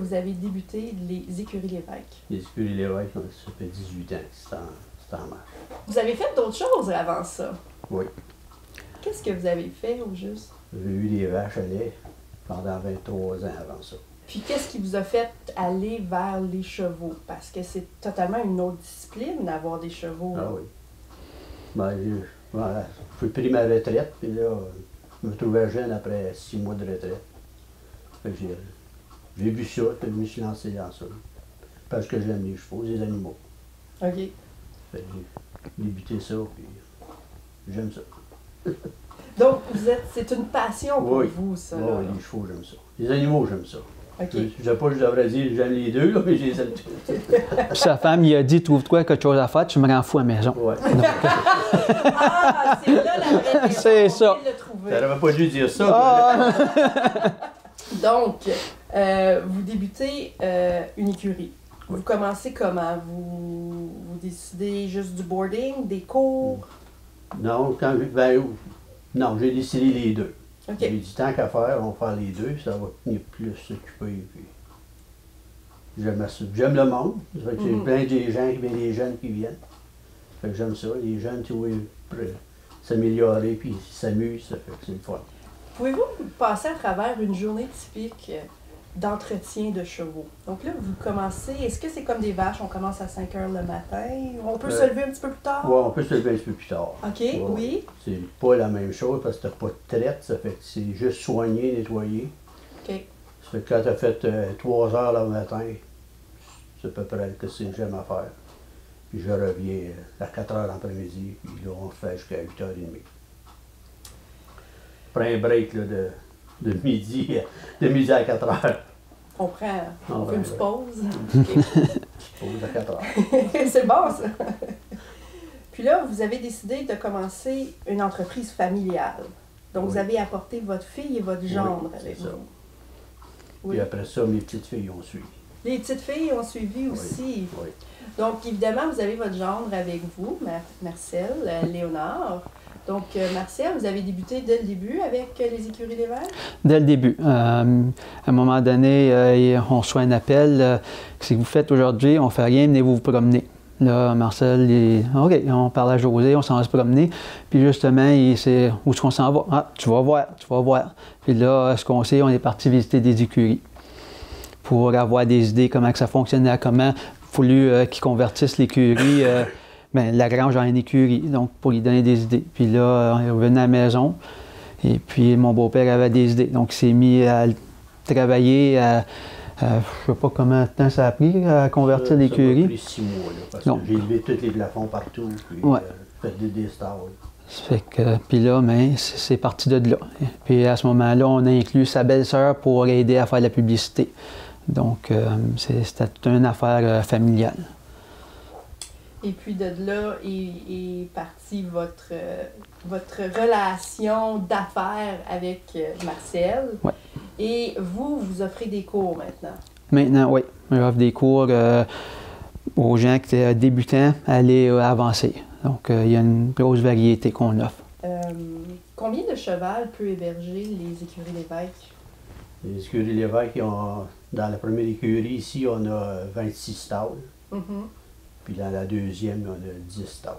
vous avez débuté les écuries Lévesque? Les écuries Lévesque, ça fait 18 ans que c'est en marche. Vous avez fait d'autres choses avant ça? Oui. Qu'est-ce que vous avez fait au juste? J'ai eu des vaches à lait pendant 23 ans avant ça. Puis qu'est-ce qui vous a fait aller vers les chevaux? Parce que c'est totalement une autre discipline d'avoir des chevaux. Ah oui. Ben, j'ai pris ma retraite, puis là, je me trouvais jeune après 6 mois de retraite. Fait que j'ai vu ça, puis je me suis lancé dans ça. Parce que j'aime les chevaux, les animaux. OK. Fait que j'ai débuté ça, puis j'aime ça. Donc, c'est une passion pour Oui. vous, ça. Oui, là. les chevaux, j'aime ça. Les animaux, j'aime ça. OK. Je sais pas, je devrais dire j'aime les deux, là, mais j'ai les aime tous. Puis sa femme, il a dit, trouve-toi quelque chose à faire, tu me rends fou à la maison. Ouais. Ah, c'est là la vraie raison. C'est ça. On vient de le trouver. J'aurais pas dû dire ça. Ah! Donc, vous débutez une écurie. Oui. Vous commencez comment? Vous décidez juste du boarding, des cours? Non, non, j'ai décidé les deux. OK. J'ai dit tant qu'à faire, on va faire les deux, ça va tenir plus s'occuper. J'aime le monde. Ça fait que j'ai plein de gens, des jeunes qui viennent. Fait que j'aime ça. Les jeunes, tu vois, s'améliorer puis ils s'amusent, ça fait que c'est le fun. Pouvez-vous passer à travers une journée typique d'entretien de chevaux? Donc là, vous commencez, est-ce que c'est comme des vaches, on commence à 5 heures le matin? On peut se lever un petit peu plus tard? Ouais, on peut se lever un petit peu plus tard. OK, Ouais. oui. C'est pas la même chose parce que t'as pas de traite, ça fait que c'est juste soigner, nettoyer. OK. Ça fait que quand t'as fait 3 heures le matin, c'est à peu près ce que j'aime à faire. Puis je reviens à 4 heures l'après-midi, puis là, on fait jusqu'à 8h30. Je prends un break là, de midi à 4 heures. On fait une petite pause. Pause à 4 heures. C'est bon, ça. Puis là, vous avez décidé de commencer une entreprise familiale. Donc, Oui. vous avez apporté votre fille et votre gendre Oui, avec c'est ça. vous. Puis Oui. après ça, mes petites filles ont suivi. Les petites filles ont suivi Oui. aussi. Oui. Donc, évidemment, vous avez votre gendre avec vous, Marcel, Léonard. Donc, Marcel, vous avez débuté dès le début avec les écuries Lévesque? Dès le début. À un moment donné, on reçoit un appel. Ce que vous faites aujourd'hui, on ne fait rien, venez-vous vous promener. Là, Marcel, OK, on parle à José, on s'en va se promener. Puis justement, c'est où est-ce qu'on s'en va? Ah, tu vas voir. Puis là, ce qu'on sait, on est parti visiter des écuries pour avoir des idées comment que ça fonctionnait, comment il fallu qu'ils convertissent l'écurie, la grange en une écurie, donc pour lui donner des idées. Puis là, on est revenu à la maison, et puis mon beau-père avait des idées. Donc il s'est mis à travailler, je ne sais pas combien de temps ça a pris à convertir l'écurie. Ça a pris 6 mois, là, parce Non. que j'ai levé tous les plafonds partout, puis Ouais. fait des stars. Fait que, puis là, c'est parti de là. Puis à ce moment-là, on a inclus sa belle-sœur pour aider à faire la publicité. Donc, c'était toute une affaire familiale. Et puis de là est partie votre relation d'affaires avec Marcel. Ouais. Et vous offrez des cours maintenant. Maintenant, oui, j'offre des cours aux gens qui étaient débutants à aller avancer. Donc, il y a une grosse variété qu'on offre. Combien de cheval peut héberger les écuries Lévesque? Les écuries Lévesque, dans la première écurie ici, on a 26 stalles. Mm-hmm. Puis dans la deuxième, on a 10 stalles.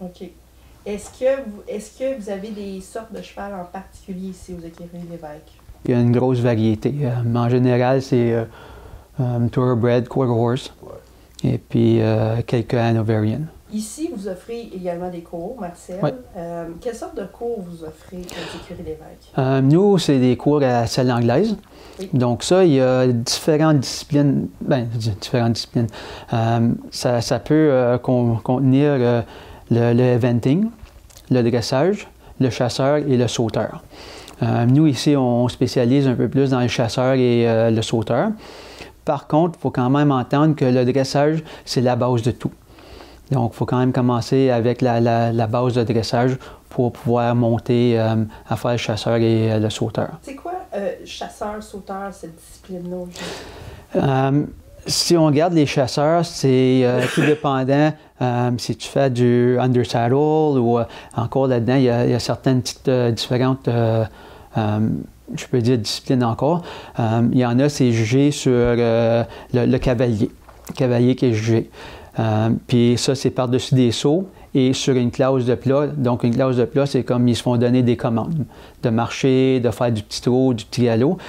OK. Est-ce que vous avez des sortes de cheval en particulier ici aux écuries Lévesque? Il y a une grosse variété. En général, c'est Thoroughbred, Quarter Horse, Ouais. et puis quelques Hanoverian. Ici, vous offrez également des cours, Marcel. Oui. Quelle sorte de cours vous offrez aux écuries Lévesque? Nous, c'est des cours à salle anglaise. Oui. Donc ça, il y a différentes disciplines. Ça peut contenir le eventing, le dressage, le chasseur et le sauteur. Nous, ici, on spécialise un peu plus dans le chasseur et le sauteur. Par contre, il faut quand même entendre que le dressage, c'est la base de tout. Donc, il faut quand même commencer avec la base de dressage pour pouvoir monter à faire le chasseur et le sauteur. C'est quoi chasseur, sauteur, cette discipline-là aujourd'hui? Si on regarde les chasseurs, c'est tout dépendant si tu fais du undersaddle ou encore là-dedans, il y a certaines petites différentes je peux dire discipline encore. Il y en a, c'est jugé sur le cavalier. Le cavalier qui est jugé. Puis ça, c'est par-dessus des sauts et sur une classe de plat. Donc, une classe de plat, c'est comme ils se font donner des commandes de marcher, de faire du petit trot, du petit galop.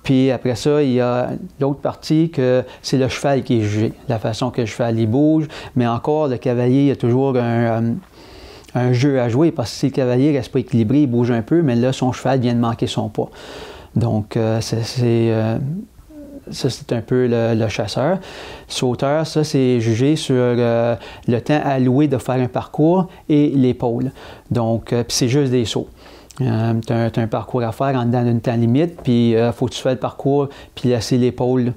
Puis après ça, il y a l'autre partie que c'est le cheval qui est jugé, la façon que le cheval il bouge. Mais encore, le cavalier, il y a toujours un jeu à jouer parce que si le cavalier ne reste pas équilibré, il bouge un peu, mais là, son cheval vient de manquer son pas. Donc, ça, c'est un peu le chasseur. Sauteur, ça, c'est jugé sur le temps alloué de faire un parcours et l'épaule. Donc, puis c'est juste des sauts. Tu as un parcours à faire en dedans d'une temps limite, puis il faut que tu fasses le parcours, puis laisser l'épaule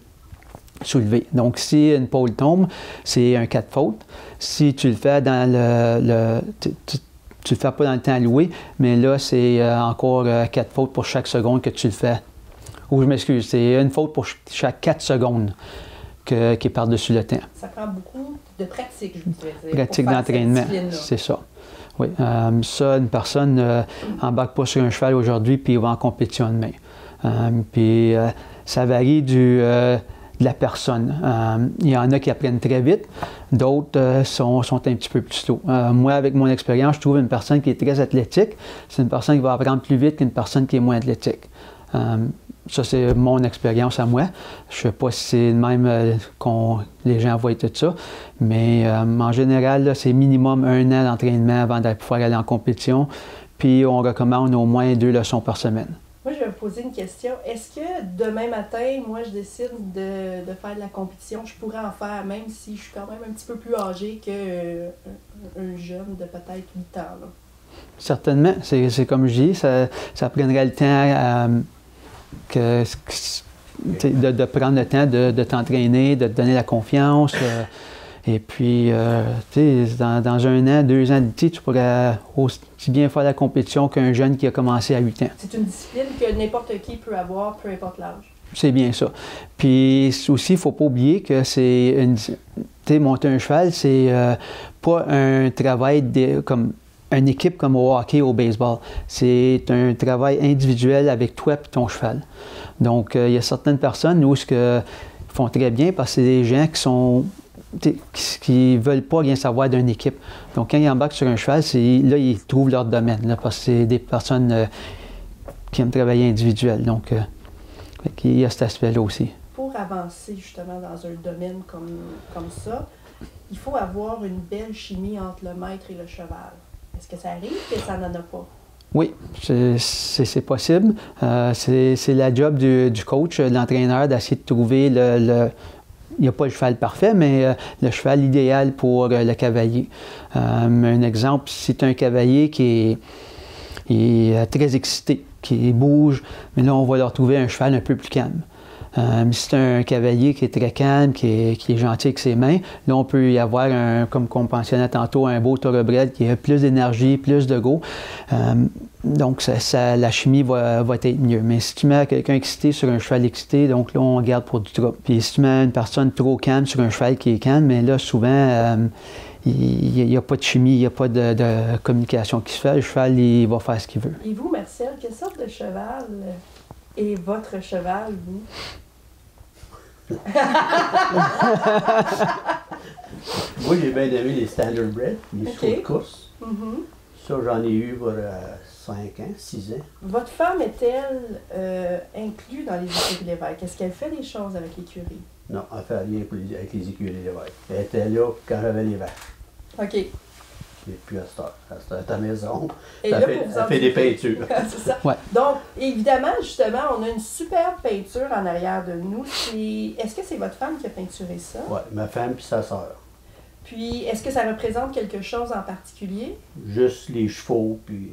soulevée. Donc, si une pôle tombe, c'est un 4 fautes. Si tu le fais dans tu le fais pas dans le temps alloué, mais là, c'est encore 4 fautes pour chaque seconde que tu le fais. Ou je m'excuse, c'est une faute pour chaque 4 secondes qui est par-dessus le temps. Ça prend beaucoup de pratique, je voudrais dire. Pratique d'entraînement, c'est ça. Oui, ça, une personne n'embarque pas sur un cheval aujourd'hui puis il va en compétition demain. Puis ça varie de la personne. Il y en a qui apprennent très vite, d'autres sont un petit peu plus slow. Moi, avec mon expérience, je trouve une personne qui est très athlétique, c'est une personne qui va apprendre plus vite qu'une personne qui est moins athlétique. Ça, c'est mon expérience à moi. Je ne sais pas si c'est le même les gens voient tout ça, mais en général, c'est minimum 1 an d'entraînement avant de pouvoir aller en compétition. Puis, on recommande au moins 2 leçons par semaine. Moi, je vais vous poser une question. Est-ce que demain matin, moi, je décide de faire de la compétition, je pourrais en faire, même si je suis quand même un petit peu plus âgé qu'un jeune de peut-être 8 ans, là? Certainement. C'est comme je dis, ça prendrait le temps de prendre le temps de t'entraîner, de te donner la confiance. Et puis, dans 1 an, 2 ans, tu pourrais aussi bien faire la compétition qu'un jeune qui a commencé à 8 ans. C'est une discipline que n'importe qui peut avoir, peu importe l'âge. C'est bien ça. Puis aussi, il ne faut pas oublier que c'est monter un cheval, c'est pas un travail comme une équipe comme au hockey, au baseball. C'est un travail individuel avec toi et ton cheval. Donc, il y a certaines personnes où font très bien parce que c'est des gens qui ne veulent pas rien savoir d'une équipe. Donc, quand ils embarquent sur un cheval, là, ils trouvent leur domaine, là, parce que c'est des personnes qui aiment travailler individuel. Donc, il y a cet aspect-là aussi. Pour avancer justement dans un domaine comme ça, il faut avoir une belle chimie entre le maître et le cheval. Est-ce que ça arrive que ça n'en a pas? Oui, c'est possible. C'est la job du coach, de l'entraîneur, d'essayer de trouver il n'y a pas le cheval parfait, mais le cheval idéal pour le cavalier. Un exemple, si tu as un cavalier qui est très excité, qui bouge, mais là, on va leur trouver un cheval un peu plus calme. Si c'est un cavalier qui est très calme, qui est gentil avec ses mains, là, on peut y avoir, comme on mentionnait tantôt, un beau thoroughbred qui a plus d'énergie, plus de go. Donc, la chimie va être mieux. Mais si tu mets quelqu'un excité sur un cheval excité, donc là, on garde pour du trouble. Puis si tu mets une personne trop calme sur un cheval qui est calme, mais là, souvent, il n'y a pas de chimie, il n'y a pas de communication qui se fait. Le cheval, il va faire ce qu'il veut. Et vous, Marcel, quelle sorte de cheval est votre cheval, vous? Moi, j'ai bien aimé les standardbred, les chevaux de course. Mm-hmm. Ça, j'en ai eu pour 5 ans, 6 ans. Votre femme est-elle inclue dans les écuries Lévesque? Est-ce qu'elle fait des choses avec l'écurie? Non, elle ne fait rien avec les écuries Lévesque. Elle était là quand j'avais les vaches. OK. Et puis, elle est à ta maison. Et elle là, fait des peintures. C'est ça. Ouais. Donc, évidemment, justement, on a une superbe peinture en arrière de nous. Est-ce que c'est votre femme qui a peinturé ça? Oui, ma femme et sa sœur. Puis, est-ce que ça représente quelque chose en particulier? Juste les chevaux, puis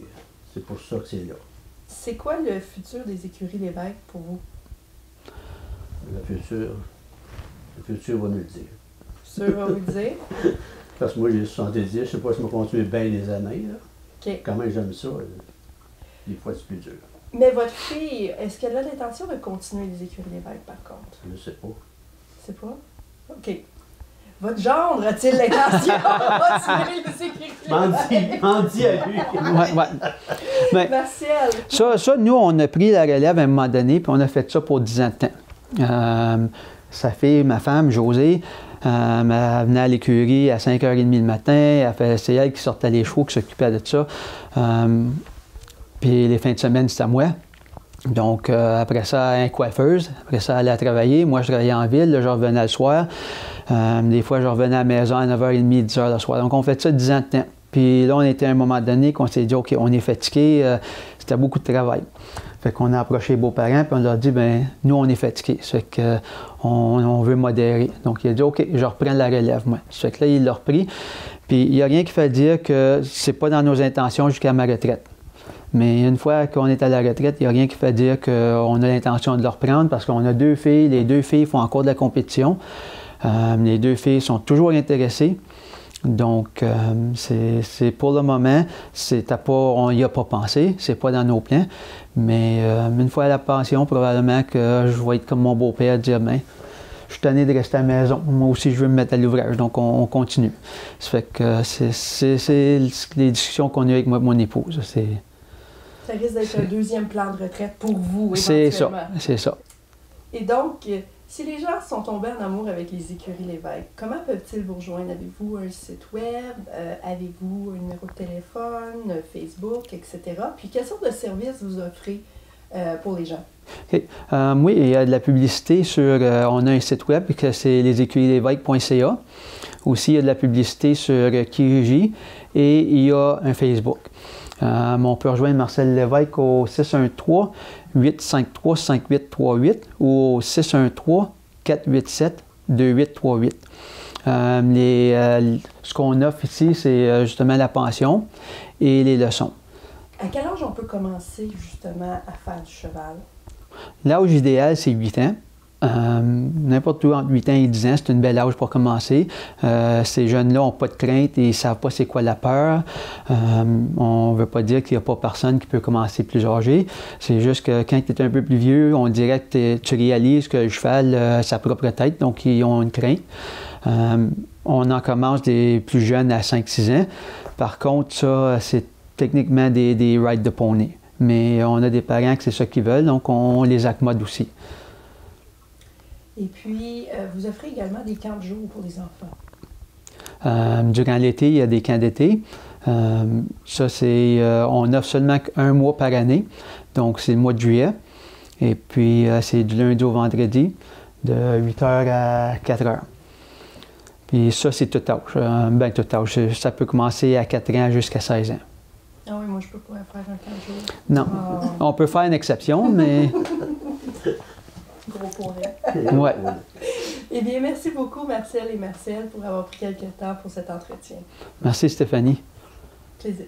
c'est pour ça que c'est là. C'est quoi le futur des écuries Lévesque pour vous? Le futur va nous le dire. Le futur va vous le dire? Parce que moi, j'ai 70, je ne sais pas si je vais continuer bien des années. Là. OK. Quand même, j'aime ça. Des fois, c'est plus dur. Mais votre fille, est-ce qu'elle a l'intention de continuer les écuries Lévesque, par contre? Je ne sais pas. C'est pas? OK. Votre gendre a-t-il l'intention de continuer les écuries m'en dis à lui. Ouais. Ben, Martial. ça, nous, on a pris la relève à un moment donné, puis on a fait ça pour 10 ans de temps. Sa fille, ma femme, Josée, elle venait à l'écurie à 5h30 le matin. C'est elle qui sortait les chevaux, qui s'occupait de ça. Puis les fins de semaine, c'était à moi. Donc, après ça, une coiffeuse. Après ça, elle allait travailler. Moi, je travaillais en ville. Là, je revenais le soir. Des fois, je revenais à la maison à 9h30, 10h le soir. Donc, on fait ça 10 ans de temps. Puis là, on était à un moment donné qu'on s'est dit, OK, on est fatigué. C'était beaucoup de travail. Fait qu'on a approché les beaux-parents, puis on leur dit, bien, nous, on est fatigués. Ça fait qu'on veut modérer. Donc, il a dit, OK, je reprends la relève, moi. Ça fait que là, il l'a repris. Puis, il n'y a rien qui fait dire que c'est pas dans nos intentions jusqu'à ma retraite. Mais une fois qu'on est à la retraite, il n'y a rien qui fait dire qu'on a l'intention de le reprendre parce qu'on a 2 filles. Les 2 filles font encore de la compétition. Les 2 filles sont toujours intéressées. Donc, c'est pour le moment, on n'y a pas pensé, c'est pas dans nos plans. Mais une fois à la pension, probablement que je vais être comme mon beau-père, dire, bien, je suis tanné de rester à la maison. Moi aussi, je veux me mettre à l'ouvrage. Donc, on continue. Ça fait que c'est les discussions qu'on a eues avec mon épouse. Ça risque d'être un deuxième plan de retraite pour vous, éventuellement. C'est ça. Et donc, si les gens sont tombés en amour avec les écuries Lévesque, comment peuvent-ils vous rejoindre? Avez-vous un site web? Avez-vous un numéro de téléphone, Facebook, etc.? Puis, quelle sorte de services vous offrez pour les gens? Okay. Oui, il y a de la publicité sur... on a un site web, c'est lesécuries-lévesque.ca. Aussi, il y a de la publicité sur Kijiji et il y a un Facebook. On peut rejoindre Marcel Lévesque au 613-853-5838 ou au 613-487-2838. Ce qu'on offre ici, c'est justement la pension et les leçons. À quel âge on peut commencer justement à faire du cheval? L'âge idéal, c'est 8 ans. N'importe où entre 8 ans et 10 ans, c'est une belle âge pour commencer. Ces jeunes-là n'ont pas de crainte et ils ne savent pas c'est quoi la peur. On ne veut pas dire qu'il n'y a pas personne qui peut commencer plus âgé. C'est juste que quand tu es un peu plus vieux, on dirait que tu réalises que le cheval a sa propre tête, donc ils ont une crainte. On en commence des plus jeunes à 5-6 ans. Par contre, ça, c'est techniquement des rides de poney. Mais on a des parents que c'est ça qu'ils veulent, donc on les accommode aussi. Et puis, vous offrez également des camps de jour pour les enfants. Durant l'été, il y a des camps d'été. Ça, on offre seulement 1 mois par année. Donc, c'est le mois de juillet. Et puis, c'est du lundi au vendredi, de 8h à 4h. Puis ça, c'est tout âge. Tout âge. Ça peut commencer à 4 ans jusqu'à 16 ans. Ah oui, moi, je peux pas faire un camp de jour. Non. Oh. On peut faire une exception, mais... Gros pour elle. Ouais. Eh bien, merci beaucoup, Marcel et Marcel, pour avoir pris quelques temps pour cet entretien. Merci, Stéphanie. Plaisir.